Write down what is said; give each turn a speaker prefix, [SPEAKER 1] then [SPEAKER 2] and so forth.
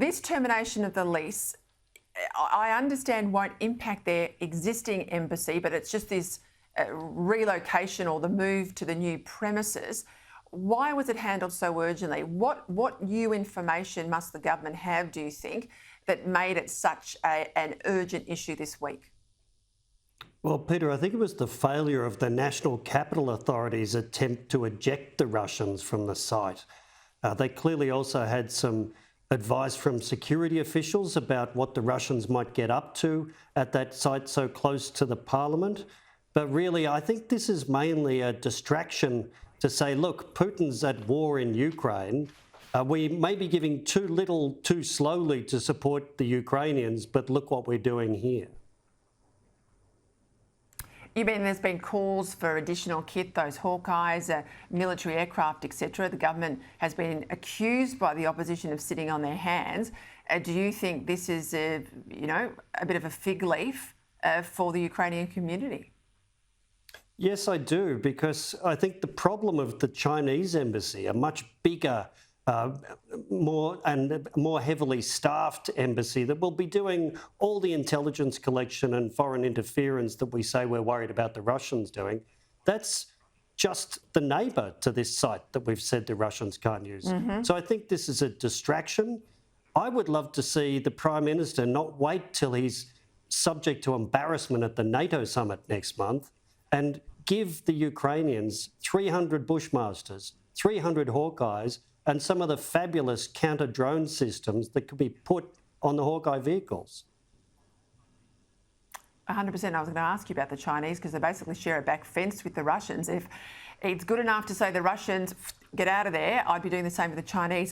[SPEAKER 1] This termination of the lease, I understand, won't impact their existing embassy, but it's just this relocation or the move to the new premises. Why was it handled so urgently? What new information must the government have, do you think, that made it such an urgent issue this week?
[SPEAKER 2] Well, Peter, I think it was the failure of the National Capital Authority's attempt to eject the Russians from the site. They clearly also had some advice from security officials about what the Russians might get up to at that site so close to the parliament. But really, I think this is mainly a distraction to say, look, Putin's at war in Ukraine. We may be giving too little too slowly to support the Ukrainians, but look what we're doing here.
[SPEAKER 1] You mean there's been calls for additional kit, those Hawkeyes, military aircraft, etc. The government has been accused by the opposition of sitting on their hands. Do you think this is a bit of a fig leaf for the Ukrainian community?
[SPEAKER 2] Yes, I do, because I think the problem of the Chinese embassy, a much bigger, more heavily staffed embassy that will be doing all the intelligence collection and foreign interference that we say we're worried about the Russians doing, that's just the neighbour to this site that we've said the Russians can't use. So I think this is a distraction. I would love to see the Prime Minister not wait till he's subject to embarrassment at the NATO summit next month and give the Ukrainians 300 Bushmasters, 300 Hawkeyes, and some of the fabulous counter-drone systems that could be put on the Hawkeye vehicles.
[SPEAKER 1] 100%. I was going to ask you about the Chinese because they basically share a back fence with the Russians. If it's good enough to say the Russians, get out of there, I'd be doing the same with the Chinese.